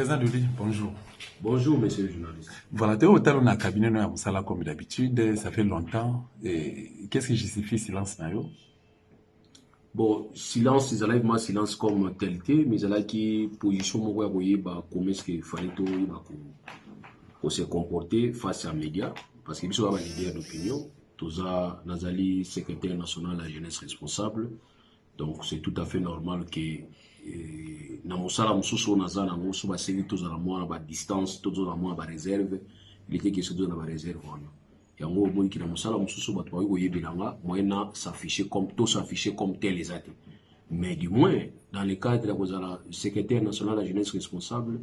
Président Luli, bonjour. Bonjour, monsieur le journaliste. Voilà, tu es au talon d'un cabinet à Moussala comme d'habitude, ça fait longtemps. Qu'est-ce qui justifie le silence, Nayo? Bon, silence, ils enlèvent moi silence comme talité, mais ils qui position moi comment est-ce qu'il fallait se comporter face à médias, parce que nous avons une idée d'opinion. Tous Nazali, secrétaire national de la jeunesse responsable, donc c'est tout à fait normal que na musala mususu naza na musu ba série tous à la mois ba distance tous à la mois ba réserve il était question de la réserve wana yango boyi kina musala mususu ba toyi koyebelanga moyena s'afficher comme tout s'afficher comme tel les athées mais du moins dans le cadre de la secrétaire national de la jeunesse responsable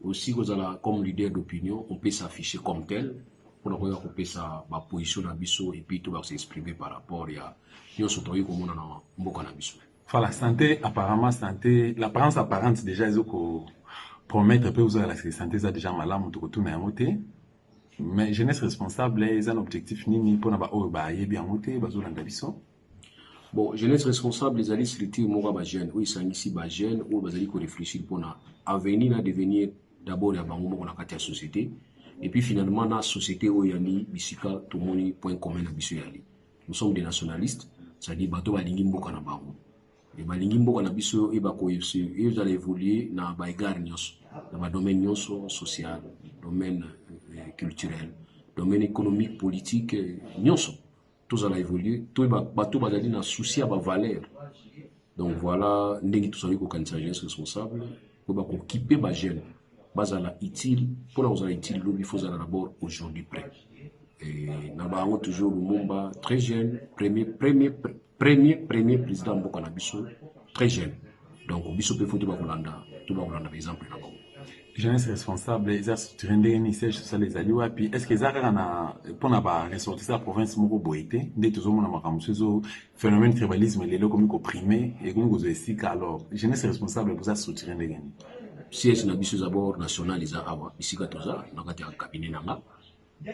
aussi comme leader d'opinion on peut s'afficher comme tel pour qu'on peut sa ba position na biso et puis tout va s'exprimer par rapport à nyonso toyi komona na mboka na biso. Voilà, santé, apparemment, santé, l'apparence apparente déjà, ils ont promettre un peu aux la santé, ça déjà malade, on retourne à monter. Mais jeunesse responsable, ils ont un objectif ni pour n'avoir bien monté, bazo l'andabiso. Bon, jeunesse responsable, les alliés sélectifs, moi, bah jeunes, oui, c'est ici, bah jeunes, ou bah alliés qu'on réfléchit pour na avenir, na devenir d'abord la banque, on a la société, et puis finalement, la société où il y a ni bisika, tout le monde point commun à bisu yali. Nous sommes des nationalistes, c'est-à-dire bateau à l'ingimbo kana bango. Et balingi mboka na biso ebako ils allaient évoluer na baigard nyonso dans le domaine nyonso social, domaine culturel, domaine économique, politique nyonso tous allaient évoluer tout bato bazali na souci à ba valeur. Donc voilà ndenge tous allez ko kanisa jeunesse responsable ko ba ko kiper ba jeune bazala utile pour nous aller utile il faut d'abord aujourd'hui prêt. Et na ba toujours Lumumba très jeune premier président Mboka Nabiso, très jeune. Donc, Biso peut faire tout par exemple. Jeunesse responsable, ils ont soutenu des sièges sur les alliés, puis est-ce qu'ils ont pour ressortir la province Moko Boïté, dès tout le monde a un phénomène tribalisme, les locaux comme opprimés, et comme vous aussi, alors, jeunesse responsable, vous avez soutenu des gagnants. Siège Nabiso d'abord national, ils ont ici qu'à tout ça, dans le cabinet Nanga.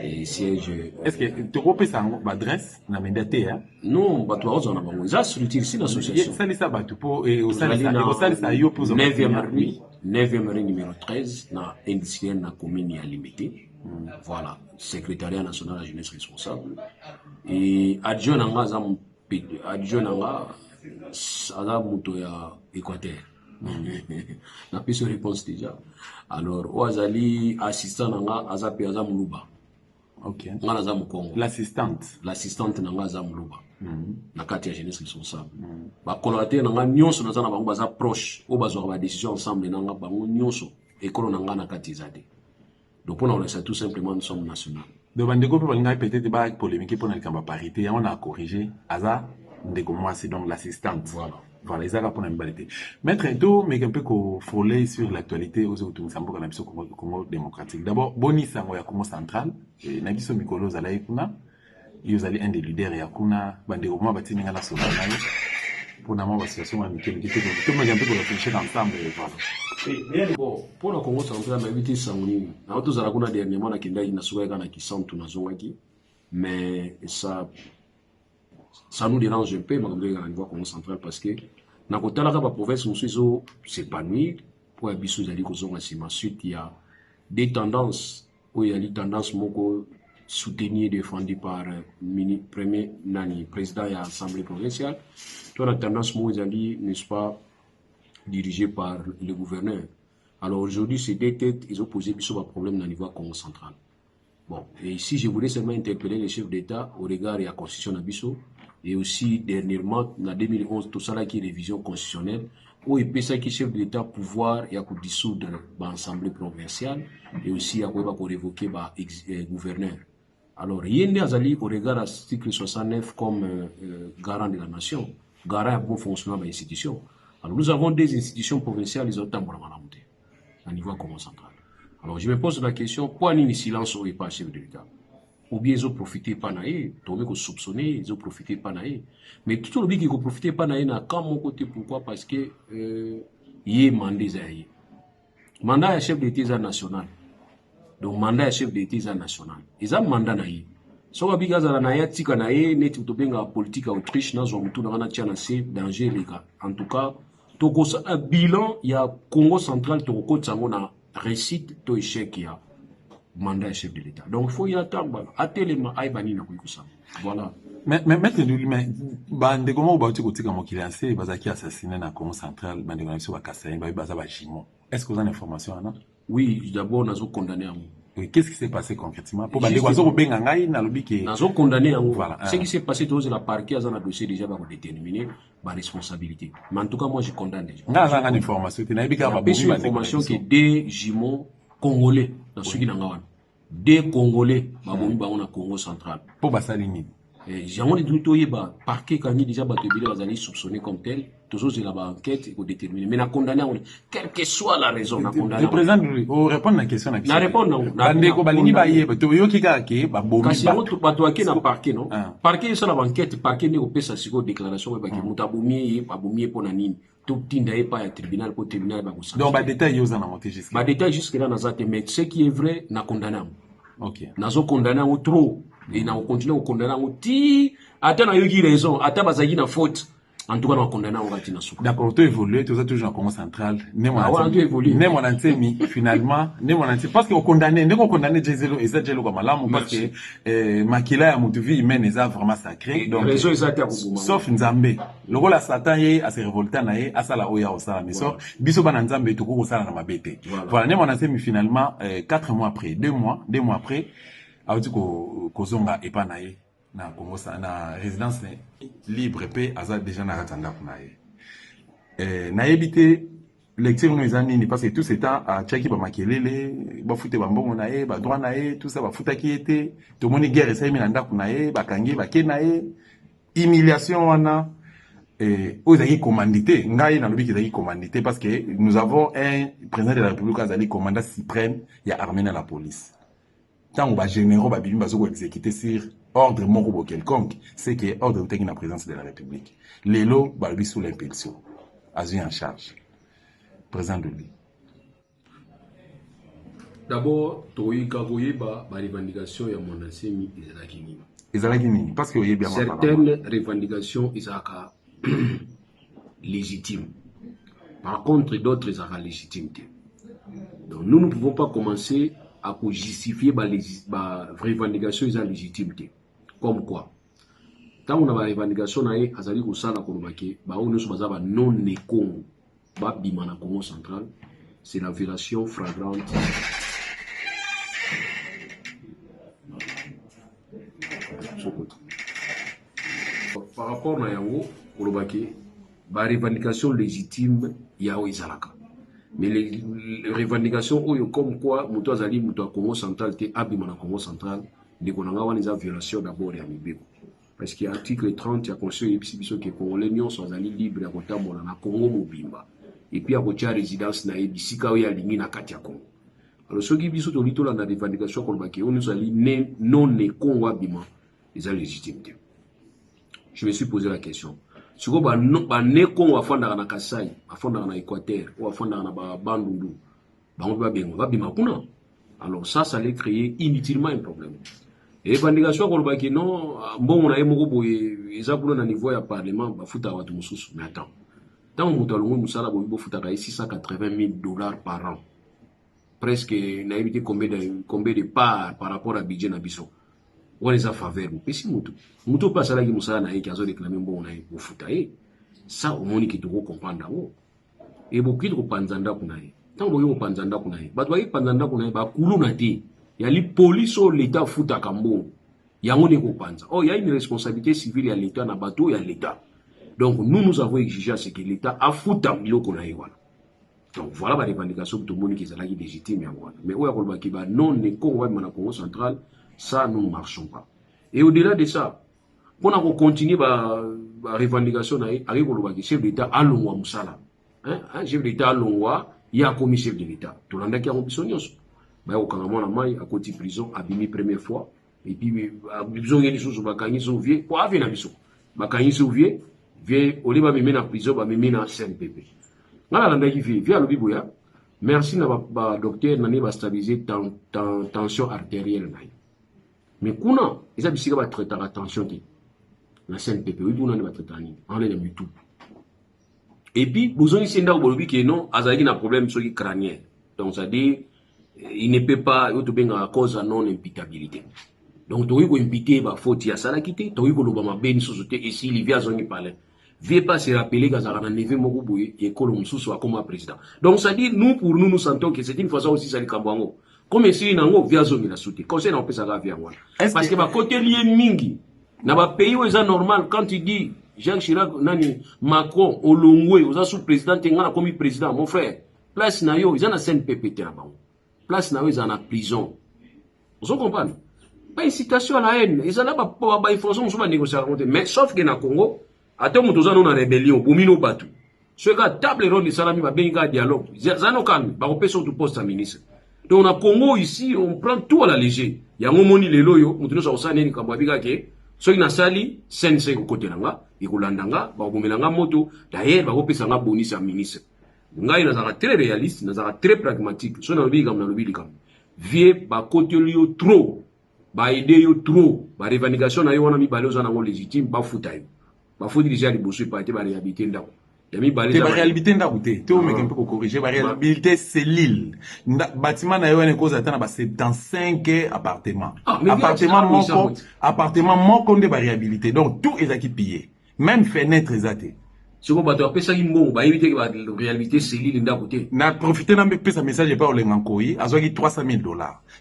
Et siège. Est-ce que tu repères ça adresse na médiaté hein? Non, bah toi on a bon. Ça structure ici l'association. Ça les sabat pour et au sein ça yo pour 9e rue numéro 13 na industriel na commune à limité. Voilà, secrétariat national de la jeunesse responsable et adjoint nanga ala muto ya Équateur. Na piste réponse déjà. Alors, Oazali assistant nanga azape azamuluba. Ok. L'assistante nanga zamuluba. Na kati ya jeunesse responsable. Ba collaborateur nanga nyonso na zana bango baza proche, o bazwa ba décision ensemble nanga bango nyonso ekolo nanga na kati zade. Donc on a tout simplement nous sommes nationaux. Donc bandeko pe balinga peut-être ba polémique pour na kamba parité, on a corrigé aza ndeko moi c'est donc l'assistante. Voilà, ils ont pour une balité. Maître Edo, mais un peu qu'on frôler sur l'actualité aux autour de Congo démocratique. D'abord, Boni Sango ya Congo central, et Nabiso Mikolo Zalaï Kuna, ils allaient un des leaders et Akuna, Bandéoma Batininga la Solanai, pour n'avoir la situation à Mikel, qui était tout le monde un peu pour réfléchir ensemble, voilà. Bon, pour le Congo central, ma vie sanguine, na autos Araguna dernièrement, na Kenda, na Souaga, na Kisantu, na Zongaki, mais ça nous dérange un peu, malgré le niveau Congo central, parce que dans la province, nous sommes s'épanouir pour abisso d'aller ensuite il y a des tendances où il y a des tendances soutenues défendues par le premier président de l'Assemblée provinciale. Toi, la tendance n'est-ce pas dirigée par le gouverneur. Alors aujourd'hui, ces deux têtes, ils ont posé un problème dans le niveau Congo central. Bon, et ici, je voulais seulement interpeller les chefs d'État au regard de la constitution d'Abisso. Et aussi, dernièrement, en 2011, tout ça là qui est révision constitutionnelle, où il peut ça qui chef de l'État pouvoir et à dissoudre l'Assemblée provinciale et aussi à révoquer le gouverneur. Alors, il y a au regard de l'article 69 comme garant de la nation, garant à bon fonctionnement de l'institution. Alors, nous avons des institutions provinciales, ils ont tant pour la montée, à niveau Congo central. Alors, je me pose la question, pourquoi il y a un silence au pas chef de l'État? Ou bien ils ont profité pas naïe, tombé qu'on soupçonné, ils ont profité pas naïe. Mais tout le monde qui ont profité pas naïe n'a qu'à mon côté, pourquoi? Parce que il y a mandat zaïe. Mandat est chef d'État national. Donc mandat est chef d'État national. Ils ont mandat naïe. So wabiga za naïe tika naïe neti utobenga politique Autriche na zo mutu na tia na c'est danger les gars. En tout cas, toko sa bilan il y a Congo central toko tsango na récite to échec qui a mandat chef de l'État. Donc il faut y attendre. Atelema aibani na kuikusa. Voilà. Mais bande comment ba tu comme qu'il a assez bazaki assassiné na Congo central bande na biso ba Kasai ba baza ba Jimon. Est-ce que vous avez l'information là? Oui, d'abord nazo condamné à moi. Oui, qu'est-ce qui s'est passé concrètement? Pour bande kwazo benga ngai na lobi ke nazo condamné à moi. Voilà. Ce qui s'est passé dans la parquet a un dossier déjà va déterminer ma responsabilité. Mais en tout cas moi je condamne déjà. Nga nga information tu na bika ba bomi information que des Jimon congolais dans ce qui n'angawan. Des Congolais babomi ba on a Congo central. Pour basalini. J'en ai dit que parquet quand il déjà battu les soupçonnés comme tel, toujours c'est la enquête pour déterminer. Mais na condamné quelle que soit la raison na condamné. Le président au répondre à la question na répondre non. Bande ko balini ba yeba to yo kika ke ba bomi ba. Kasi on to bato na parquet non. Parquet ça la enquête, parquet ne opesa siko déclaration ba ke mutabomi ba bomi pour na nini. Tout tinda pas un tribunal pour tribunal ba ko. Donc ba détail yo za na monter jusque. Ba détail jusque là na zate mais ce qui est vrai na condamné. OK. Nazo condamné au trop. Et on continue à condamner ti attends il y a raison attends bazaki na faute en tout cas on condamne on va tina souka. D'accord, tu évolues tu as toujours en Congo central ne mon antemi finalement ne mon antemi parce que on condamné ne qu'on condamné Jezelo et ça Jezelo comme malamu parce que makila ya mutu vie humaine est vraiment sacré donc raison exacte sauf Nzambe le rôle à Satan yé à se révolter na yé à sala oya au sala mais sauf biso bana Nzambe to ko sala na mabete voilà ne mon antemi finalement 4 mois après 2 mois après auti kozonga epa na ye na Congo na résidence libre pe aza déjà na ratanda na ye na yebite lecture no ezani ni parce que tout ce temps a chaki ba makelele ba fute ba mbongo na ye ba droit na ye tout ça ba futaki ete to moni guerre esa mi na ndako na ye ba kangi ba ke na ye humiliation wana ozaki commandité ngai na lobi ki ezaki commandité parce que nous avons un président de la République azali commandant suprême ya armée na la police. Tant que les généraux sont exécutés sur ordre moro quelconque, c'est que ordre de la présence de la République. Les lots sont sous l'impulsion. Azui en charge. Président de lui. D'abord, tu as la revendication de mon ancien Israël. Parce que certaines revendications sont légitimes. Par contre, d'autres sont légitimes. Donc, nous ne pouvons pas commencer à justifier la revendication de la légitimité. Comme quoi, tant on a une revendication, on a dit que ça, non nécon, bimana Congo central, c'est la violation flagrante. Par rapport à Yango, la revendication légitime, Yao Izalaka. Mais les revendications comme quoi muto azali muto a Congo central te abima na Congo central de konanga wana za violation d'abord ya mibeko parce que article 30 ya conseil biso que congolais nyonso azali libre ya kotambola na Congo mobimba et puis ya kotia résidence na ebisika oyo alingi na kati ya Congo. Alors soki biso to litola na revendication ko ba ke on nous ali non ne Congo abima les légitimité. Je me suis posé la question. Si vous avez un Congo afanda na Kasai, afanda na Équateur, ou afanda na Bandundu, alors ça allait créer inutilement un problème. Et les revendications qu'on va dire non, bon on a un niveau de parlement, bafuta watu mususu. Mais attends, tant que nous musala bobo futa $680,000 par an, presque n'a évité combien de parts par rapport à budget na biso. On les a faveur mais si mutu pas sala ki musala na yeki azo réclamer bon na yeki futa ça au moins ki to comprendre et beaucoup de panzanda kuna ye tant boyo panzanda kuna ye bato ba panzanda kuna ye ba kulu na te ya li police au l'état futa kambo yango ne ko panza il y a une responsabilité civile à l'état na bato ya l'état donc nous avons exigé à ce que l'état a futa biloko na ye wana donc voilà la revendication que tout le monde qui est légitime ya wana mais oya kolba ki ba non ne Congo na Congo central. Ça, nous ne marchons pas. Et au-delà de ça, pour nous continuer la revendication, le chef d'État a l'ongwa Moussala. Chef d'État a l'ongwa, il y a commis chef de l'État. Tout le monde qui a rempli son yos. Au Kangamon, à côté de prison, a bimi première fois. Et puis, ils ont des choses, ils ont vieux, pour avoir une mission. Ils ont vieux, au lieu de la prison, ils ont mis dans CNPP. Voilà, qui vient à l'Obiboya. Merci, docteur, nani va stabiliser tension artérielle. Mais kuna ils bisika ba traiter attention qui na CNPP oui on va traiter ni on est dans YouTube et puis besoin ici nda bolobi que non azaki na problème sur crânien Donc, ça dit, il ne peut pas, il à cause de non-imputabilité. Donc, tu as impité, il faut que ça la quitte, tu as l'obama ben société, et si l'Ivia zone parlait. Viens pas se rappeler que ça a un neve Mokuboué, et que l'on soit comme président. Donc, ça dit, nous, pour nous, nous sentons que c'est une façon aussi, ça dit, comme si nous via zone la soute. Conseil n'a pas ça via moi. Parce que, côté lié mingi, dans le pays où c'est normal, quand tu dis, Jacques Chirac, Nani, Macron, Olongwe, vous êtes sous-président, tu as comme président, mon frère. Place Nayo, ils ont la scène PPT là-bas. Place Nayo, ils ont la prison. Vous comprenez? Pas incitation à la haine. Ils ont là, ils font une négociation. Mais sauf que dans le Congo, à tout le monde, on a une rébellion, Boumino Batou. Ce gars, table rôle de Salami, va bien un dialogue. Ils ont calme, ils vont sur tout poste à ministre. Donc, dans le Congo, ici, on prend tout à la légère. Il y a un moment, les loyaux, on a aussi un Kambabika qui so ina sali sense ko côté nanga ikulandanga ba komelanga moto d'ailleurs ba kopesa nga bonus à ministre ngai na zaka très réaliste na zaka très pragmatique so na lobi kam na lobi likam vie ba côté yo trop ba idée yo trop ba revendication na yo wana mi baloza na ngo légitime ba futa yo ba futi déjà liboso pa te ba réhabiliter ndako te ba réhabiliter ndako te te o meka un peu ko corriger ba réhabiliter c'est l'île bâtiment na yo ene cause atana ba 75 appartements appartement moko nde ba réhabiliter donc tout ezaki pillé même fenêtre ezate siko bato apesa mbongo ba éviter que ba réhabiliter c'est l'île ndako te na profiter na pesa message pa olenga nkoyi azwaki $300,000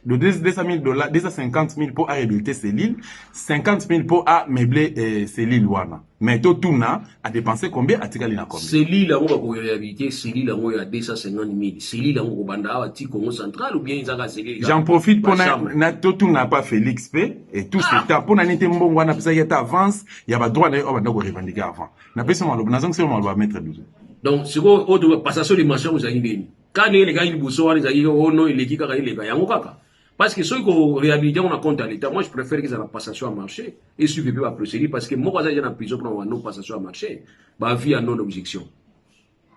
de $200,000 $250,000 pour réhabiliter c'est l'île 50,000 pour à meubler c'est l'île wana mais tout na a dépensé combien a tikali na combien c'est l'île là on va réhabiliter c'est l'île là on a 250,000 c'est l'île là on banda à ti Congo central ou bien izaka c'est l'île j'en profite pour na tout n'a pas Félix P et tout ce temps pour na nité mbongo wana pesa yeta avance il y a ba droit na banda ko revendiquer avant na pesa malo na zonk on va mettre 12 donc c'est quoi autre passation de marché aux aïbeni quand les gars ils boussoir les aïe oh non il est qui kaka il est gars yango kaka parce que ceux qui réhabilité on a compte à l'état moi je préfère qu'ils aient la passation à marché et suivre la procédure parce que moi quand j'ai en prison pour avoir non passation à marché bah vie à non objection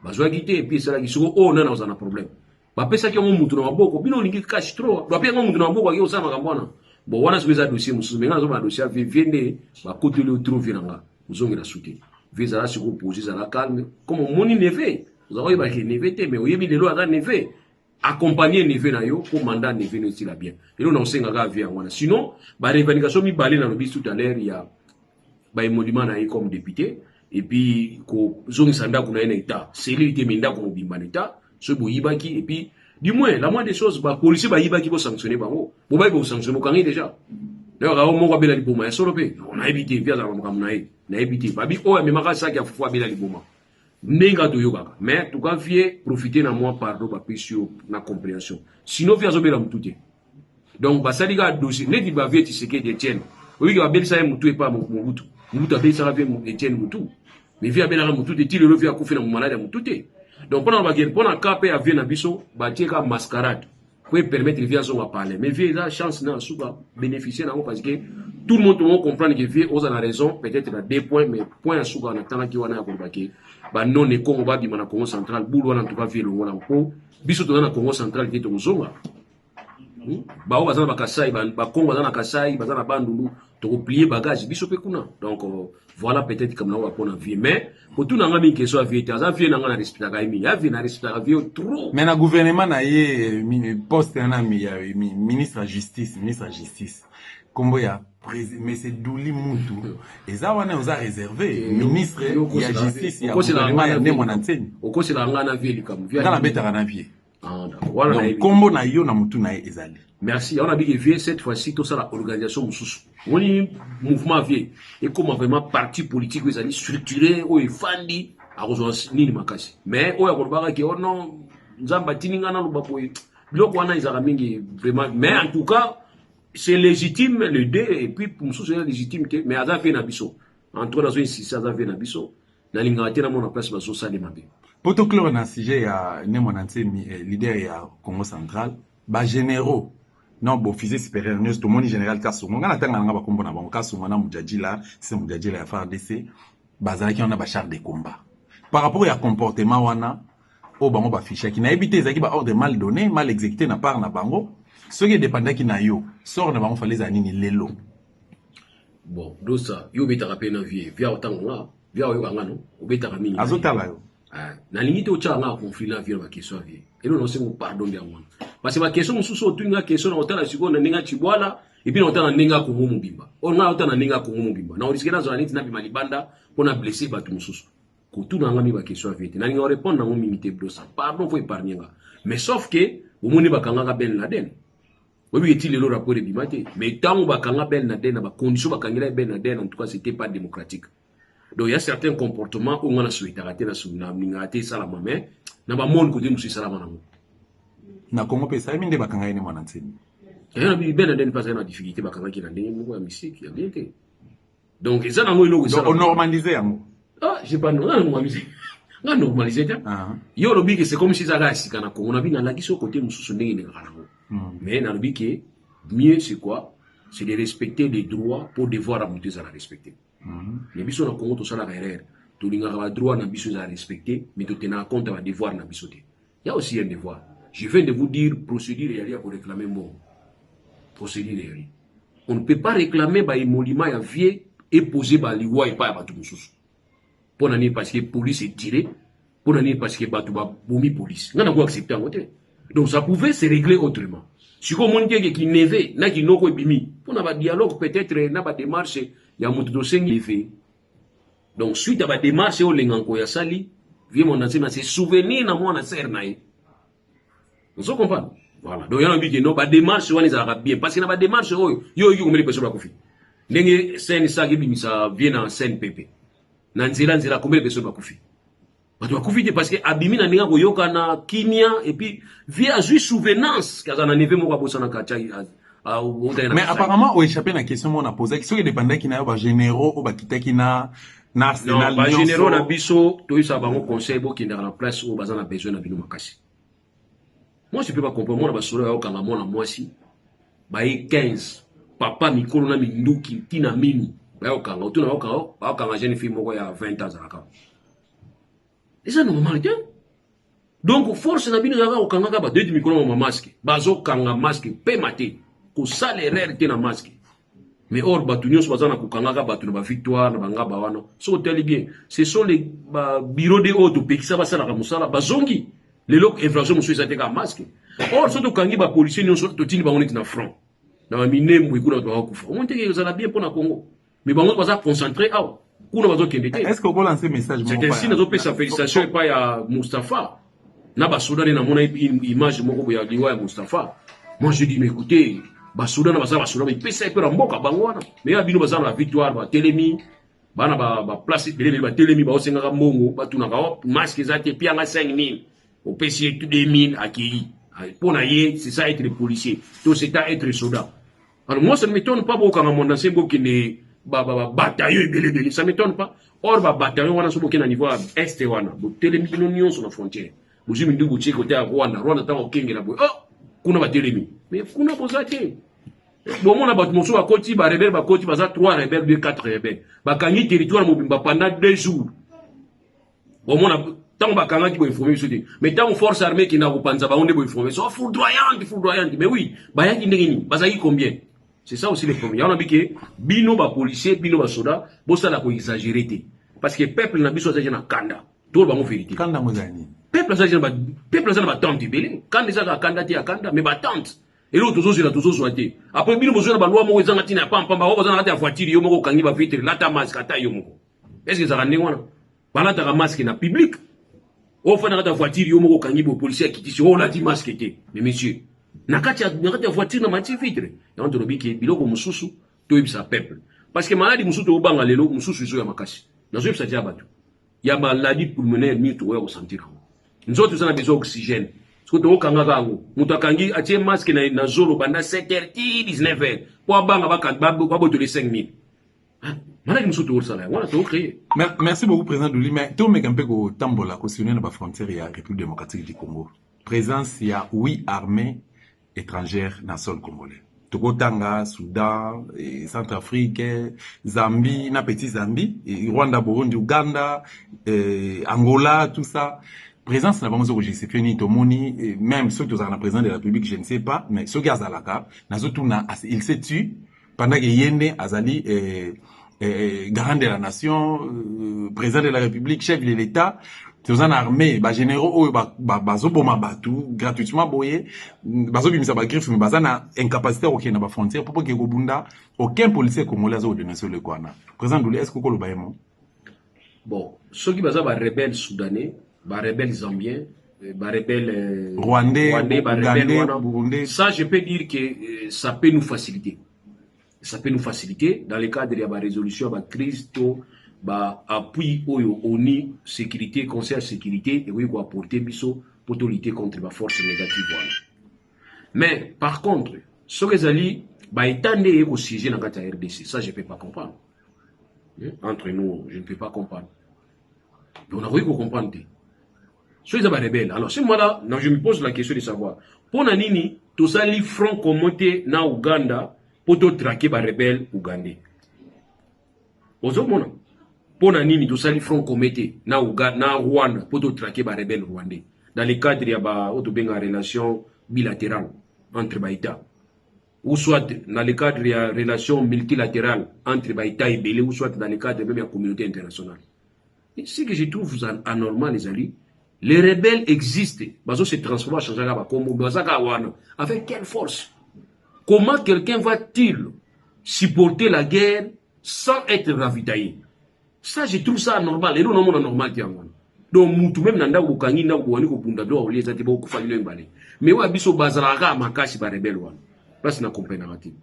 bah je vais quitter et puis c'est là qui sont oh non on a un problème bah pesa qui on monte dans boko bino lingi cash trop bah bien on monte dans boko qui osama kambona bon wana c'est dossier musu mais on a dossier viende bah côté le trop viranga nous on la soutenir visa sur poser ça la calme comme mon neve vous avez pas que neve mais oui mais les lois à neve accompagner neve na yo pour mandat neve no style bien et nous on sait nga vie wana sinon ba revendication mi balé na lobi tout à l'heure il y a ba monument na comme député et puis ko zongi sanda kuna na état c'est lui qui menda ko bimba état ce boyibaki et puis du moins la moindre des choses ba policier ba yibaki pour sanctionner bango bo ba pour sanctionner ko déjà d'ailleurs on va bela liboma ya solo pe on a évité via la makamnae na évité babi o mais maka ça qui a fou bela liboma nenga to yoga mais tout cas vie profiter na moi pardon ba pesio na compréhension sinon via zo bela mutute donc ba saliga dossier ne di ba vie ti seke de tienne oui que ba bela ça mutu e pas mutu a bela ça vie Etienne mutu mais via bela mutu de ti le via ko fina malade mutute donc pendant ba guerre pendant capé a vie na biso ba tieka mascarade pour permettre via son à parler mais via la chance na souba bénéficier na parce que tout le monde comprendre que via aux a la raison peut-être à 2 points mais point souba na tana ki wana ya kombaki ba non e Congo ba bi na Congo central boulou wana en tout cas via le wana ko biso to na Congo central qui to zonga ba o bazana ba Kasai ba Congo bazana Kasai bazana bandulu to plier bagage biso pe kuna donc voilà peut-être comme na pour na vie mais pour tout na ngami question vie ta vie na ngana respect ka imi ya vie na respect ka vie trop mais na gouvernement na ye poste na mi ministre de justice kombo ya mais c'est Douli Muntu et ça wana oza réservé ministre ya justice ya gouvernement ya ne mona nseni okosi la ngana vie likam vie ngana beta na vie voilà donc kombo na yo na mutu na ezali merci on a dit que vie cette fois-ci tout ça la organisation mususu on y mouvement vie et comment vraiment parti politique ils allaient structuré ou fandi a rejoindre nini makasi mais o ya kolbaka ki ono nzamba tininga na lubapo biloko wana izaka mingi vraiment mais en tout cas c'est légitime le dé et puis pour nous c'est légitime mais à ça fait na biso entre dans une si ça fait na biso na linga tena mon place baso ça les mabe pour tout clore na sujet ya ne monanté leader ya Congo central ba généraux non bon officier supérieur nous tout monde général Kasongo ngana tanga nga ba kombo na bango Kasongo na Mujadjila c'est Mujadjila ya FARDC bazalaki on a ba char de combat par rapport à comportement wana o bango ba fiche qui na éviter zaki ba ordre mal donné mal exécuté na part na bango ce qui dépendait qui na yo sort na bango fallait anini lelo bon do ça yo beta rapé na vie via otanga via yo ngano obeta kamini azotala yo na limite au tchanga conflit la vie ba question vie et nous on pardon bien moi parce que ma question sous so tunga question na otala siko na ninga chibwala et puis na otala ninga ko mumu bimba on na otala ninga ko mumu bimba na oriske na zonaniti na bima libanda pona blesser batu mususu ko tuna ngami ba question vie na ninga répondre na ngomimi te blosa pardon faut épargner nga mais sauf que au moni bakanga ka Ben Laden oui est-il le rapport de bimate mais tant bakanga Ben Laden na ba condition bakangila Ben Laden en tout cas c'était pas démocratique. Donc il y a certains comportements où on a souhaité arrêter la souna, n'ingate ça la maman, n'a pas mon côté nous c'est ça la maman. Na Congo pesa minde bakanga ni mwana nseni. Et on a bien n'en pas une difficulté bakanga qui n'en est pas musique, il y a bien été. Donc ça n'a pas eu ça. On normalisé yango. Ah, j'ai pas normalisé. On a normalisé ça. Yo lobi que c'est comme si ça reste quand on a bien dans la question côté mususu ndenge ni kana. Mais na lobi que mieux c'est quoi? C'est de respecter les droits pour devoir aboutir à la respecter. Les bisous na Congo tout ça la erreur. Tout le droit na bisous à respecter, mais tout tenant compte à devoir na bisous. Il y a aussi un devoir. Je viens de vous dire procédure et pour réclamer mon procédure et on ne peut pas réclamer ba émolument ya vie et poser ba liwa et pas ba tout mususu. Pour n'ani parce que police est tiré, pour n'ani parce que ba tout ba bomi police. On n'a pas accepté en côté. Donc ça pouvait se régler autrement. Si vous avez qui neve, na qui noko bimi, pour na ba dialogue peut-être na ba démarche ya mutu dosengi fait. Donc suite à la démarche au lenganko ya sali, vie mon ancien na se souvenir na moi na ser na ye. Vous comprenez? Voilà. Donc il y a un but que non ba démarche wana za bien parce que na ba démarche yo yo komeli personne ba kofi. Ndenge scène ça qui bimisa vient en scène pépé. Na nzela komeli personne ba kofi. Ba to kofi parce que abimi na ninga koyoka na kimia et puis via juste souvenance kaza na neve mo ba bosana ka chai. Mais apparemment, on échappé à la question qu'on a posée. Question qui dépendait qu'il y a des généraux ou qui n'a non, les généraux na biso, tout ça va mon conseil qui est en place où bazan a besoin de bino makasi. Moi je peux pas comprendre moi na basolo ya kanga mona mwasi. Ba 15 papa mikolo na minduki tina mini. Ba okanga otuna okanga jeune fille moko ya 20 ans alaka. Et ça normal tiens. Donc force na bino ya okanga ka ba deux mikolo ma masque. Bazo kanga masque pe maté. Ko sale erreur te na masque. Mais or batunios bazana ko kangaka batu na ba victoire na banga ba wana. So tell bien, ce sont les bureaux de haut pays ça va ça la musala bazongi. Les lok infraction monsieur ça te ka masque. Or so to kangi ba policier non so to tini ba oneti na front. Na mine mu ikuna to hakufa. On te que ça la bien pour na Congo. Mais bango ba ça concentrer ah. Kuna bazo kende te. Est-ce qu'on peut lancer message c'est ainsi na zo pesa félicitation et pas ya Mustafa. Na ba soudani na mona image moko ya liwa ya Mustafa. Moi je dis mais écoutez Basuda na bazala basuda mais pesa et pera mboka bangwana mais ya bino bazala la victoire ba telemi bana ba place belé ba telemi ba osenga ka mbongo ba tuna ka masque zate pia nga 5000 au PC 2000 accueilli pour na ye c'est ça être policier tout c'est à être soldat. Alors moi ça ne m'étonne pas beaucoup quand mon ancien qui ne bataillon belé ça m'étonne pas or ba bataillon wana so na niveau est wana bo telemi bino nion sur la frontière bo jimi ndugu tche côté à Rwanda ta okengela bo oh kuna ba telemi mais kuna bozate bon mon abat moso ba koti ba rebelle ba koti baza 3 rebelles 2 4 rebelles ba kangi territoire mobimba pendant 2 jours bon mon tant ba kanga ki bo informer soute mais tant force armée qui na ko panza ba onde bo informer so foudroyante mais oui ba yaki ndengeni baza ki combien c'est ça aussi le problème on a biké bino ba policier bino ba soda bo ça la ko exagérer té parce que peuple na biso za na kanda tout ba mo vérité kanda mozani peuple za na ba tante belé kanda za ka kanda ti akanda mais ba tante et l'autre chose là toujours souhaité après bino besoin ba loi mo ezanga tina pam ba besoin na ta voiture yo moko kangi ba vitre la ta masque ata yo moko est-ce que ça rende wana bana ta masque na public o fa na ta voiture yo moko kangi bo policier qui dit oh la di masque té mais monsieur na kati ya voiture na mati vitre et on te lobi ke biloko mususu to yebisa peuple parce que maladi mususu o banga lelo mususu zo ya makasi na zo yebisa dia batu ya maladie pulmonaire mi to ya ressentir nzoto za na besoin oxygène. Parce que tu as kangakango, mutakangi a tiens masque na zolo pendant 7h, 19h. Pour banga ba les 5000. Malade nous souhaite ça là. Voilà, tu créé. Merci beaucoup président Douli, mais tu me camper au Tambola, cautionner la frontière et la République démocratique du Congo. Présence il y a 8 armées étrangères dans le sol congolais. Togo Tanga, Soudan, Centrafrique, Zambie, na petit Zambie, Rwanda, Burundi, Uganda, Angola, tout ça. Présence n'a pas besoin de GCP ni Tomoni, même ceux qui sont en président de la République, je ne sais pas, mais ceux qui sont à la carte, il se tue pendant que Yende Azali garant de la nation, président de la République, chef de l'État, c'est aux armées ba généraux bazo boma batu gratuitement boye bazo bimisa ba griffe mais bazana incapacité au na ba frontière pour que bunda aucun policier congolais a dénoncé le kwana président Douli est-ce que ko lo bayemo bon ceux qui baza ba rebelles soudanais ba rebelles zambiens ba rebelles rwandais burundais ça je peux dire que ça peut nous faciliter dans le cadre de la résolution de la crise ba appui oyo ONU sécurité conseil sécurité et oui quoi apporter biso pour lutter contre la force négative voilà. Mais par contre ce que zali ba étendre au sujet dans la RDC ça je peux pas comprendre entre nous je ne peux pas comprendre on a voulu comprendre ceux qui sont rebelles alors c'est moi là je me pose la question de savoir pour nini tout ça li front commenté na Uganda pour traquer les rebelles ougandais ozomona pona nini tosali front comité na Rwanda pour traquer les rebelles rwandais dans le cadre ya ba otobenga relation bilatérale entre ba états ou soit dans le cadre ya relation multilatérale entre ba états ebele ou soit dans le cadre même de la communauté internationale. Et ce que je trouve anormal les amis, les rebelles existent bazo se transformer changer ba comme bazaka wana avec quelle force? Comment quelqu'un va-t-il supporter la guerre sans être ravitaillé? Ça, je trouve ça anormal. Et nous, on a normal. Donc, moutou même nanda wukangi na wuwani ko bunda do awli ezati ba kufa lino mbale. Mais wa biso bazalaka makasi ba rebelle wana. Parce na compréhensible.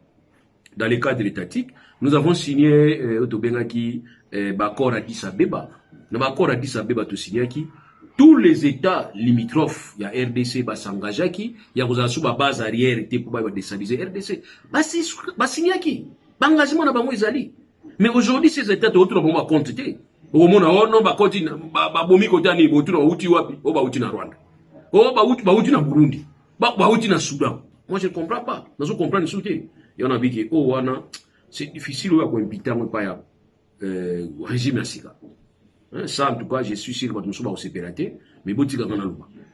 Dans le cadre étatique, nous avons signé otobengaki accord à Addis Abeba. Dans l'accord à Addis Abeba to signé qui tous les États limitrophes, il y a RDC, il y a une base arrière pour déstabiliser RDC. Basignaki, l'engagement n'a pas été. Mais aujourd'hui, ces États sont autour de la quantité. Au moment où on va continuer, Babomi Kotani, Botura, Outi Wapi, Oba Outi na Rwanda, Oba Outi na Burundi, Oba Outi na Soudan. Moi, je ne comprends pas. Nous comprenons le soutien. Il y en a qui, oh, c'est difficile de comprendre le régime Nassika. Ça, en tout cas, je suis sûr que nous sommes au sécurité, mais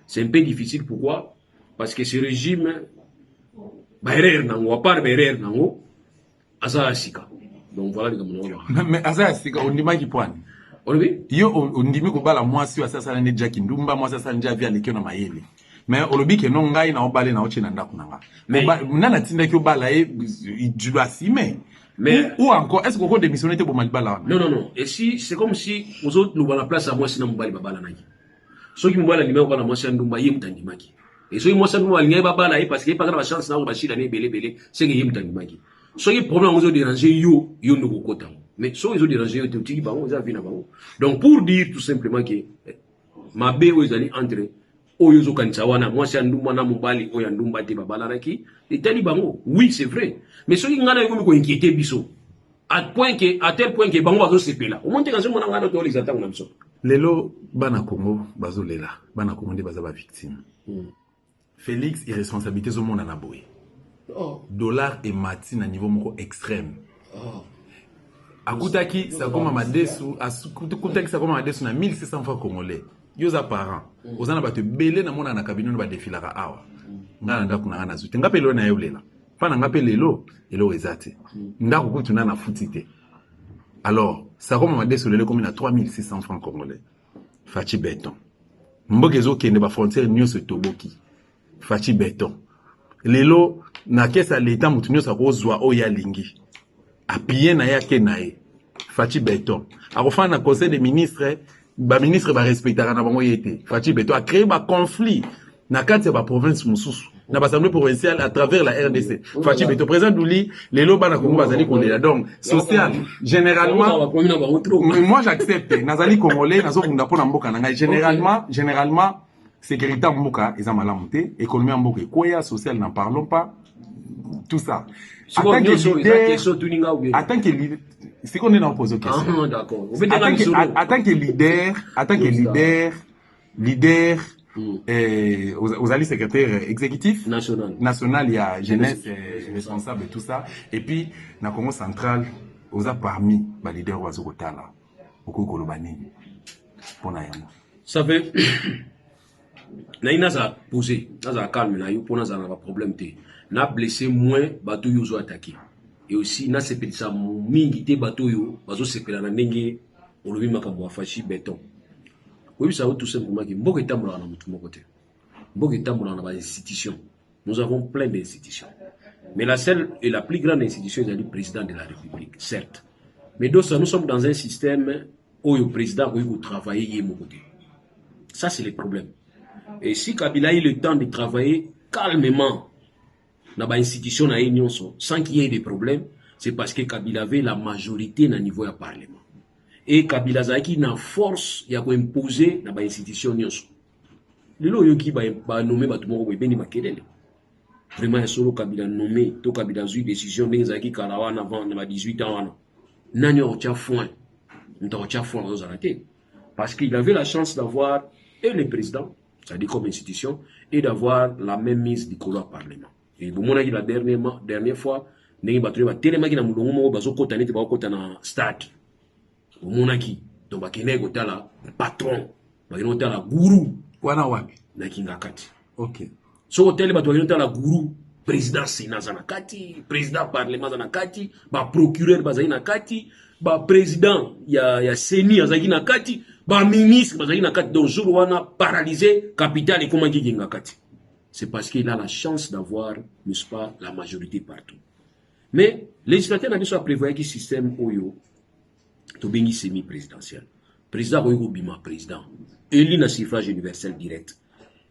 c'est un peu difficile. Pourquoi? Parce que ce régime, donc voilà les gars. Mais Azasika, on dit qui point. On dit que bala moi si asasa na Jackie Ndumba moi asasa nja via lekio na mayele. Mais olobi ke no ngai na obale na oche na ndako nanga. Mais nana tinda ki obala e du asime. Mais ou encore est-ce qu'on peut démissionner pour Malibala? Non. Et si c'est comme si aux autres nous la place à moi sinon Mubali Babala naki. Ceux qui Mubala ni ba na moi Ndumba yim tandimaki. Et ceux qui moi Ndumba ni Babala parce qu'il pas la chance na Bashida ne belé c'est que yim tandimaki. Ceux qui problème aux autres déranger yo no kokota. Mais ceux qui ont dérangé yo te ba on za vina ba. Donc pour dire tout simplement que ma bé aux ali entre oyozo kanisa wana moi Ndumba na Mubali oya Ndumba te Babala naki et tani bango. Oui, c'est vrai. Mais ceux qui ngana yo ko inquiéter biso à tel point que bango bazo sepela au moins quand je mona ngana to les attends na biso lelo bana Congo bazo lela bana Congo ndi baza ba victime Félix irresponsabilité zo mona na boye dollar et mati na niveau moko extrême akutaki ça comme madesu akutaki ça comme madesu na 1600 francs congolais yoza parents ozana bato belé na mona na kabino ba défilera awa ngana ndako na ngana zuti ngapelo na yolela pana ngape lelo elo ezate ndako kutuna na futite alors ça comme madesu lelo comme na 3600 francs congolais fachi béton mbokezo kende ba frontière nyonso toboki fachi béton lelo na kesa l'état mutu nyonso akozwa oya lingi appuyer na yake nae fachi béton akofana na conseil des ministres ba ministre ba respectera na bango yete fachi béton a créé ba conflit na kati ya ba province mususu na ba assemblée provinciale à travers la RDC fachi béton président Douli lelo bana Congo bazali kolela donc social généralement moi j'accepte nazali congolais nazo kunda pona mboka na ngai généralement sécurité en mboka eza malamu te économie en mboka koya social n'en parlons pas tout ça en tant que leader c'est qu'on est dans opposition question d'accord en tant que leader aux alliés secrétaires exécutifs national il y a jeunesse responsable et tout ça et puis na Congo central aux a parmi ba leader wazokotala okoko banini pona yango ça fait na inaza posé naza calme na yo pona za na problème te na blessé moins bato yo zo attaquer et aussi na sepelisa mingi te bato yo bazo sepela na ndenge olobi makambo afashi béton Oui, ça veut tout simplement que Mbok est amoureux de mon côté. Mbok est amoureux de institutions. Nous avons plein d'institutions. Mais la seule et la plus grande institution, c'est le président de la République, certes. Mais d'autres, nous sommes dans un système où le président où travailler et mon côté. Ça, c'est le problème. Et si Kabila a eu le temps de travailler calmement dans l'institution sans qu'il y ait des problèmes, c'est parce que Kabila avait la majorité dans le niveau du Parlement. Et Kabila a une force qui a imposé dans l'institution. Le lot qui va nommer tout le monde, il va vraiment, il solo Kabila nommé, tout Kabila a eu décision, mais il a dit Kalawan avant 18 ans. Nani a foin. Parce qu'il avait la chance d'avoir et le président, c'est-à-dire comme institution, et d'avoir la même mise du couloir Parlement. Et vous m'avez dit la dernière fois, nous avons tellement de stade. Vous m'avez dit, donc, vous avez patron, vous avez gourou. Ok. So hotel ba toyota la guru président sénat zanakati président parlement zanakati ba procureur ba zanakati ba président ya seni azaki nakati ba ministre ba zanakati nakati donc jour wana paralysé capitale et comment dit ngakati. C'est parce qu'il a la chance d'avoir n'est-ce pas la majorité partout. Mais législateur n'a pas prévu un système oyo to bengi semi présidentiel. Président oyo bima président élu na suffrage universel direct.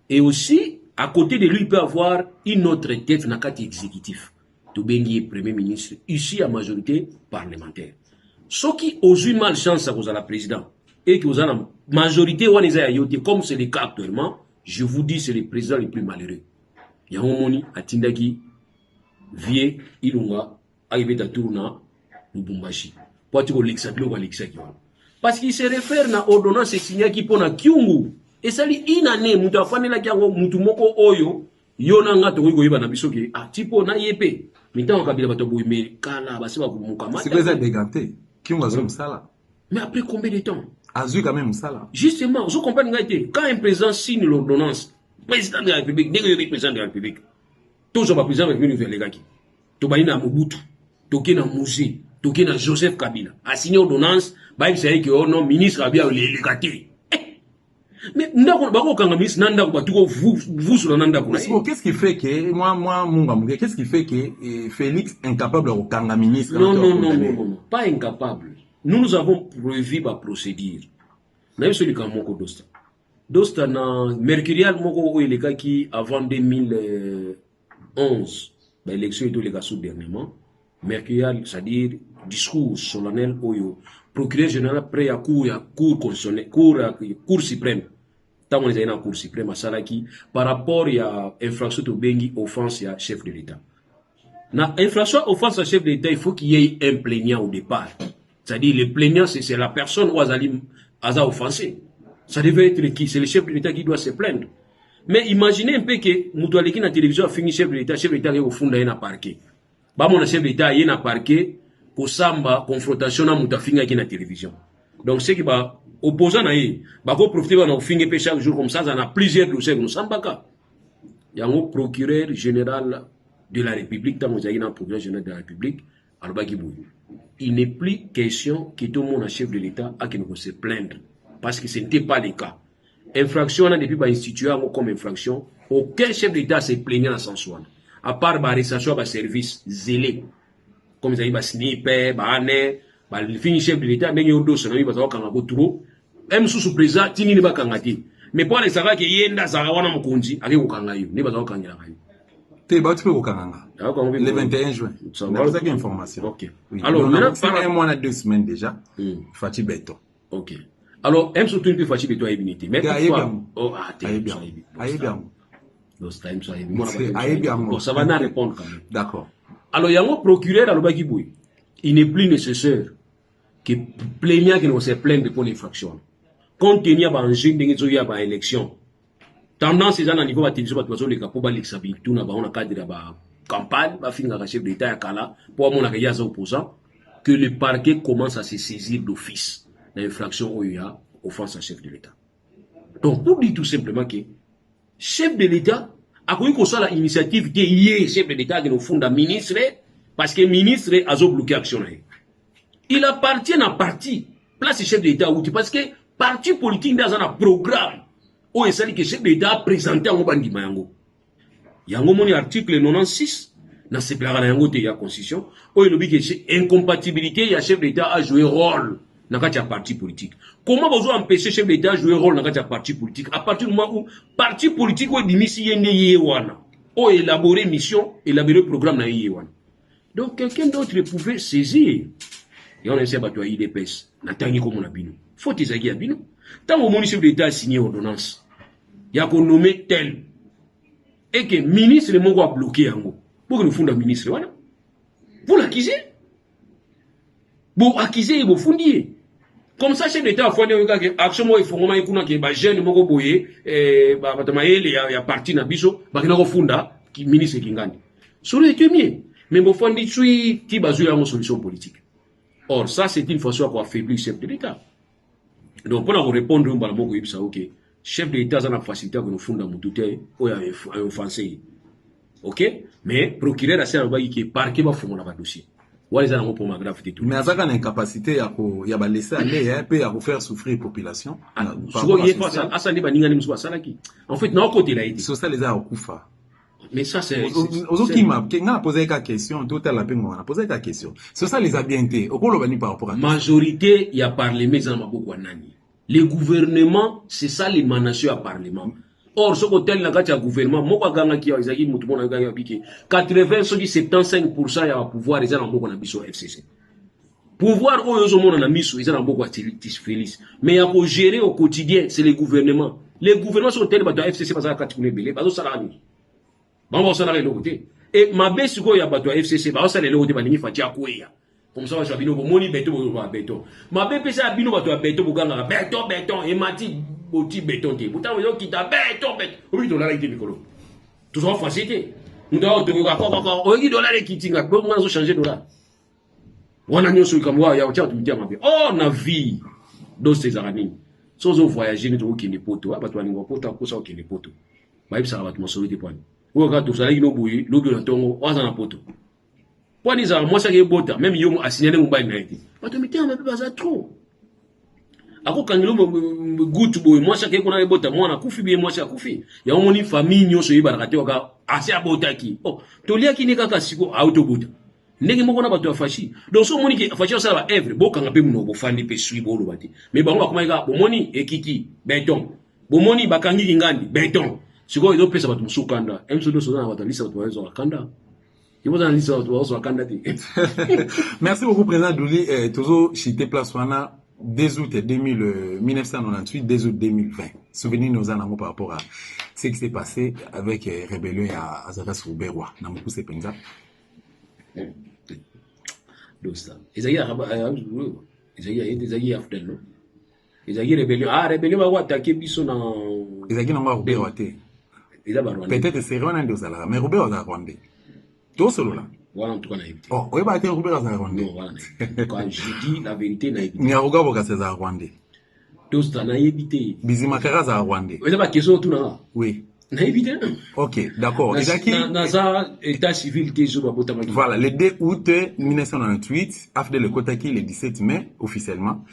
Et aussi à côté de lui, il peut avoir une autre tête dans le cadre exécutif. Toubengi Premier ministre, ici à majorité parlementaire. Ceux qui ont eu malchance à cause de la présidente et qui ont la majorité, comme c'est le cas actuellement, je vous dis, c'est le président le plus malheureux. Il y a un moni à Tindaki, Vie, Ilunga, Aïbeta Tourna, Lubumbashi. Parce qu'il se réfère à l'ordonnance signée qui pose à Kyungu. Et ça dit une année, mutu afane la kiango mutu moko oyo yona nga to ko yeba na biso ke tipo na yepe mitango kabila bato boy me kala basiba kumuka mata. C'est quoi ça déganté qui on va ça. Mais après combien de temps? Azu quand même ça là. Justement, vous comprenez quand un président signe l'ordonnance, président de la République, dès que le président de la République, toujours pas président avec nous vers les gars qui. To baina Mobutu, to kina Musi, to kina Joseph Kabila. A signé l'ordonnance, ba il sait que oh non ministre a bien les gâtés. Mais qu'est-ce qui fait que moi qu'est-ce qui fait que Félix incapable au kanga ministre? Non, pas incapable. Nous avons prévu la procédure. Nous avons celui qui a Dosta. Dosta na Mercurial moko il est qui avant 2011 l'élection est les gars dernièrement. Mercurial, c'est-à-dire discours solennel au procureur général près à cour constitutionnelle, cour suprême. Tant on est dans la cour suprême à Salaki par rapport à infraction de bengi offense à chef de l'État. Na infraction offense à chef de l'État, il faut qu'il y ait un plaignant au départ. C'est-à-dire le plaignant c'est la personne où a offensé. Ça devait être qui? C'est le chef de l'État qui doit se plaindre. Mais imaginez un peu que Moutoualeki na télévision a fini chef de l'État est au fond d'un parquet. Bah mon chef de l'État est na parquet pour samba confrontation na Moutafinga qui na télévision. Donc ce qui va opposant à lui, bah qu'on profite de nos finir chaque jour comme ça, ça a plusieurs dossiers nous sambaka. Il y a un procureur général de la République, tant que un procureur général de la République, il n'est plus question que tout le monde, chef de l'État, a qui nous se plaindre, parce que ce n'était pas le cas. Infraction, on a depuis institué comme infraction, aucun chef d'État s'est plaigné dans son soin, à part l'arrestation de service zélé, comme ça, il va sniper, le fin chef de l'État, mais il y a d'autres qui vont trop. Même sous président, il n'y a pas de mais pour les savoir qu'il y a des Zarawana Mokonzi, il y a des Kangayu, il n'y a pas de Kangayu. Tu es battu au Kanganga. Le 21 juin. Ça va vous avez information. Ok. Oui. Alors, maintenant, un mois, 2 semaines déjà. Fatih Beto. Ok. Alors, M surtout une Fatih Beto a évité. Mais pourquoi? Oh, bien. Bon, ça va nous répondre quand même. D'accord. Alors, il y a un procureur à l'Obakiboui. Il n'est plus nécessaire que plaignant qui ne se plaigne pour l'infraction. Compte tenu de l'élection, tendance est à niveau de la télévision, parce que les capots l'examen, tout n'a pas un cadre de la campagne, va finir avec le chef d'État à Kala, pour mon avis, opposant, que le parquet commence à se saisir d'office dans l'infraction où il y a offense à chef de l'État. Donc, pour dire tout simplement que chef de l'État a connu qu'on soit l'initiative qui est chef de l'État qui nous fonde à ministre, parce que le ministre a bloqué l'action. Il appartient à parti, place chef de l'État, parce que parti politique dans un programme où il s'agit que chef d'État présenté en bandima yango. Yango moni article 96 dans ce plan yango de la constitution où il dit que c'est incompatibilité il y a chef d'État à jouer rôle dans un parti politique. Comment vous empêcher chef d'État à jouer rôle dans un parti politique à partir du moment où parti politique où dimisi yende yewana où élaborer mission élaborer programme na yewana. Donc quelqu'un d'autre pouvait saisir. Et on essaie de IDPS. N'attendez comme on a bino. Faut qu'ils aillent à bino. Tant que le chef d'État a signé ordonnance, il y a qu'on nomme tel. Et que le ministre, le mot a bloqué en gros. Pour que nous fondions le ministre, voilà. Vous l'acquisez. Vous acquisez et vous fondiez. Comme ça, chef d'État a fondé un gars qui a action, il faut vraiment écouter que les jeunes, les boyés, il y a parti dans biso, il y a funda, qui ministre qui gagne. Ça aurait été mieux. Mais vous fondez, tu as une solution politique. Or, ça, c'est une façon pour affaiblir le chef de l'État. Donc, pour répondre, ok, chef de l'État, ça a la facilité que nous faisons dans mon douté, ou un offensé. Ok? Mais, procureur, c'est un bagage qui est parqué, va faire mon dossier. Ou les gens pour ma grave tout. Mais ça a une incapacité à laisser aller, un peu à faire souffrir la population. En fait, non, côté là, c'est ça les a okufa. Mais ça, c'est. Aujourd'hui, on a posé une question, tout à l'heure, on a posé une question. C'est ça les a bien été. Au cours de par rapport à majorité, il y a parlement dans Maboko Nani. Les gouvernements, c'est ça l'émanation à parlement. Or, ce côté là, quand il y a gouvernement, moi, quand il y a 80-75%, il y a pouvoir, ils ont un peu FCC. Pouvoir, ils ont un mis, ils ont un peu félix. Mais il y a pour gérer au quotidien, c'est les gouvernements. Les gouvernements sont tels que FCC, parce qu'ils ont belé, parce que ça l'a mis. Bon, on s'en a côté. Et ma baisse, il y a battu FCC, parce que ça l'a côté, il y a quoi. Comme ça, je vais vous moni béton, béton. Ma baisse, c'est un bino battu béton, béton, et mati, boti béton, pourtant, vous avez quitté béton, béton. Oui, $, il était micro. Tout ça, facilité. Nous devons te regarder, $, qui tinga, on a changé $. On a mis sur comme moi, il y a autant de dire, oh, on a vu, dans ces aranis. Sans voyager, nous devons qu'il y ait des poteaux, parce qu'on a un poteau, pour ça, qu'il y ait des poteaux. Bah, ça va te mentionner des points. Vous regardez tout ça, il y a des poteaux, on a un poteau. Pour les gens, moi, ça y est, bota, même si on a signé un bail naïti. Mais tu me dis, mais pas ça trop. Ako quand nous goûte boy, moi, ça y est, qu'on a bota, moi, on a koufi bien, moi, ça koufi. Il y a une famille, nous, sur Ibarakate, on a assez à bota qui. Oh, tu lis qui n'est qu'à siko, auto bota. N'est-ce pas qu'on a battu à fachi. Donc, ce moni qui a fachi, ça va œuvre, bon, quand on a pu nous fandi, pe suivre, bon, le bâti. Mais bon, comment il y a, bon, moni, et kiki, béton. Bon, moni, bakangi, ingandi, béton. Si vous avez ça va te soukanda. M. Sodo, on va te lire, va te voir, kanda. Merci beaucoup, Président Douli. Toujours cité place Wana, 2 août 1998, 2 août 2020. Souvenir nous en avons par rapport à ce qui s'est passé avec rébellion à Azaras Rouberois. Dans beaucoup de pays. Peut-être c'est Rwanda de Zala, mais Rouberois est Rwandais. Tout solo là. Voilà, en tout cas, on a évité. Oh, oui, bah, tu es Roubaix à Rwandais. Non, voilà. Quand je dis la vérité, on a évité. Mais à Roubaix, c'est à Rwandais. Tout ça, on a évité. Bizimakara, c'est à Rwandais. Vous avez pas question tout là? Oui. On a évité. Ok, d'accord. Dans un état civil qui est sur la Botamaki. Voilà, le 2 août 1998, après le Kotaki, le 17 mai, officiellement,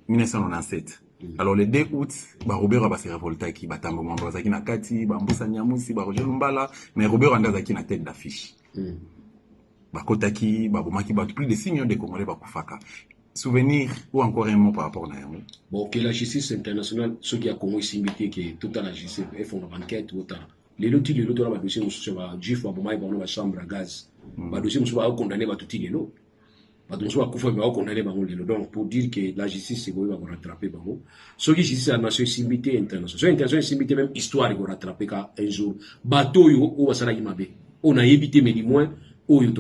1997. Alors, le 2 août, Roubaix va se révolter qui Batambo Mambazaki Nakati, Bamboussa Nyamusi, Roger Lumbala, mais Roubaix Randazaki na tête d'affiche. Bakotaki, Babomaki, plus de 6 millions de Congolais Bakufaka. Souvenir ou encore un mot par rapport à Naomi? Bon, que la justice internationale, ceux qui ont Congo ici, qui est tout à la justice, ils font une enquête, les lotis, les lotis, les dossiers, nous sommes juifs, Babomai, dans la chambre à gaz. Les dossiers, nous sommes condamnés, tout les lots. Nous sommes condamnés, donc pour dire que la justice, c'est pour rattraper. Ceux qui justice la nation, c'est une internationale. Ceux internationale, c'est même histoire pour rattraper un jour. Bateau, ou à on a évité, mais du moins, ou je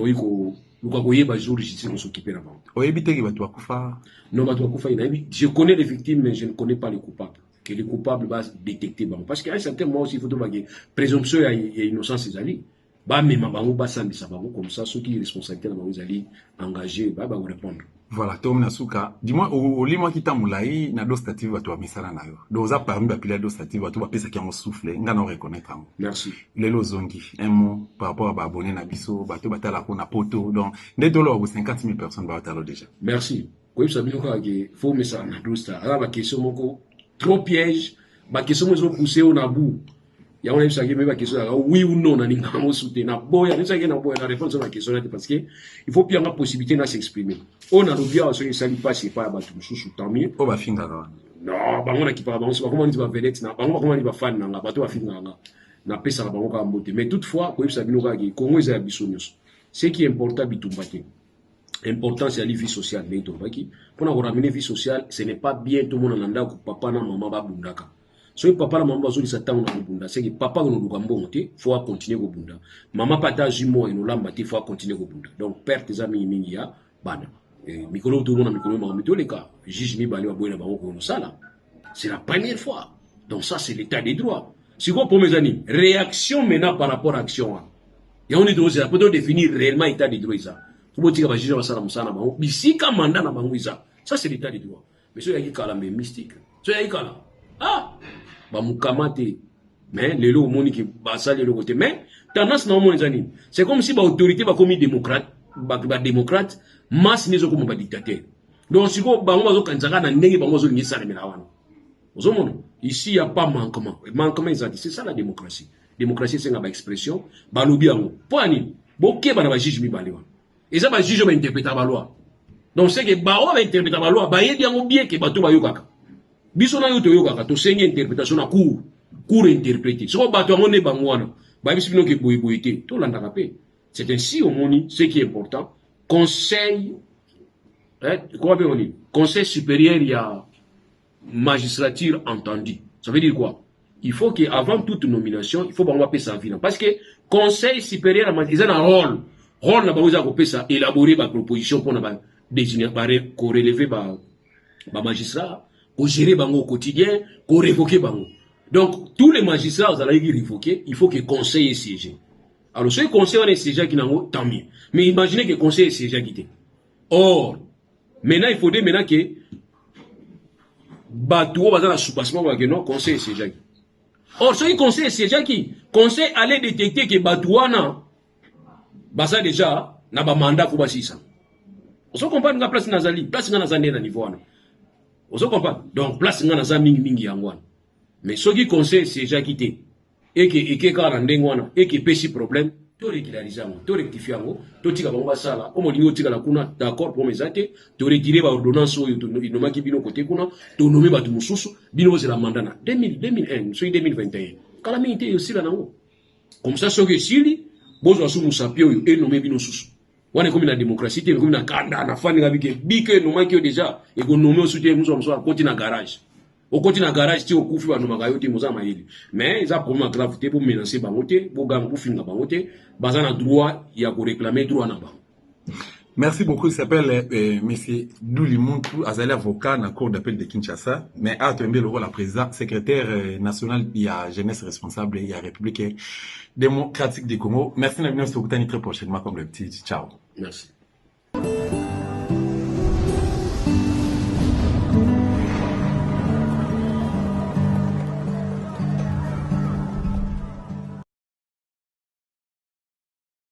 connais les victimes, mais je ne connais pas les coupables. Que les coupables vont détecter. Parce qu'à un certain moment aussi, il faut que présomption et innocence, ils allaient. Comme ça, ceux qui sont responsabilités, ils allaient engager, ils vont répondre. Voilà, Tom Nasuka. Dis-moi, au limo qui t'a moulaï, na dos stative va toi misala na yo. Doza parmi ba pila dos stative va toi pesa qui ont soufflé. Nga na reconnaître. Merci. Lelo zongi. Un mot par rapport à ba abonné na biso, ba to batala ko na poto. Donc, des dollars ou 50 000 personnes ba batalo déjà. Merci. Quoi ça bien quoi que faut mais ça na dos sta. Ala ba question moko trop piège ba question ils ont poussé au nabu ya on a eu même ba question oui ou non na ninga mo soutenir na boya ça que na boya la réponse à la question parce que il faut bien la possibilité de s'exprimer on a le bien ce qui s'allie pas c'est pas ba tout sous tant mieux o ba finga non bango na kipa bango ba comment tu vas vedette na bango comment tu vas fan na ba to ba finga na pesa na bango ka mbote mais toutefois ko yebisa bino ka ki Congo za biso nyos ce qui est important bitumbate important c'est la vie sociale mais tombaki pour ramener vie sociale ce n'est pas bien tout le monde en anda ko papa na maman ba bundaka so papa na maman bazoli satana na bunda c'est que papa no luka mbongo te faut continuer ko bunda maman pata jumo eno lamba te faut continuer ko bunda donc père tes amis mingi ya bana mikolo tout le monde mikolo ma mito les cas juge mi bali wa boyna bango ko no sala c'est la première fois donc ça c'est l'état des droits si quoi pour mes amis réaction maintenant par rapport à action ya on est droit c'est pour définir réellement état des droits ça faut dire que juge va sala musana bango bisika mandat na bango ça c'est l'état des droits mais so ya ki kala mais mystique so ya ki kala ba mukamate mais les lots monique basa les côté mais tendance na mon zani c'est comme si ba autorité ba comme démocrate ba démocrate masse nezo comme ba dictateur donc si ko ba ngo zo kanzaka na ndenge ba ngo zo ngisa na wana ozomona ici y a pas manquement c'est ça la démocratie c'est une expression ba lobi yango poani boke bana ba juge mi balewa et ça ba juge ba interpréter ba loi donc c'est que ba o ba interpréter ba loi ba yedi yango bien que ba to ba yokaka biso na yo to yokaka to sengi interprétation na cours interpréter so ba to ngone bangwana ba biso bino ke boyeboyité to landaka pe c'est ainsi au moni ce qui est important conseil quoi on dit conseil supérieur il y a magistrature entendue ça veut dire quoi il faut que avant toute nomination il faut ba ngwa pesa vie parce que conseil supérieur ils ont un rôle na ba oza ko pesa élaborer ba proposition pour na ba désigner ba corrélever ba magistrat au gérer bango au quotidien, qu'on révoque bango. Donc, tous les magistrats, vous allez révoquer, il faut que le conseil ait siégé. Alors, ce conseil est siégé qui n'a pas, tant mieux. Mais imaginez que le conseil est siégé qui. Or, maintenant, il faudrait maintenant que Batouo va dans la soupassement, non, conseil est siégé. Or, ce conseil est siégé qui, conseil allait détecter que Batouana, bah ça déjà, n'a pas mandat pour bâtir ça. On se comprend la place Nazali, place Nazali à niveau. On se comprend. Donc, place Nazali mingi yangwan. Mais ce qui conseille, c'est déjà quitté. Et que quand on et que péché problème, tout régulariser, tout rectifier, tout tika bomba sala, comme on dit tika la kuna, d'accord pour mes actes, tout retirer ba ordonnance ou il ne manque bino côté kuna, tout nommer ba tumususu, bino c'est la mandana. 2001, soit 2021. Calamité aussi là nango. Comme ça, ce que si, bozo asu musapio et nommer bino susu. On est comme la démocratie, on est comme la kanda, na fani avec bike, nous manquons déjà, et qu'on nomme au soutien, nous sommes soit côté na garage. Au côté na garage, tu au koufi ba numagayo te moza maïli. Mais ils ont problème gravité pour menacer bangote, pour gang pour finir bangote, bazana droit, il y a pour réclamer droit na ba. Merci beaucoup. Il s'appelle Monsieur Doulimuntu, Azali avocat dans la cour d'appel de Kinshasa, mais a tombé le rôle à président, secrétaire national, il y a jeunesse responsable, il y a République démocratique du Congo. Merci, nous allons se retrouver très prochainement comme le petit. Ciao. Merci.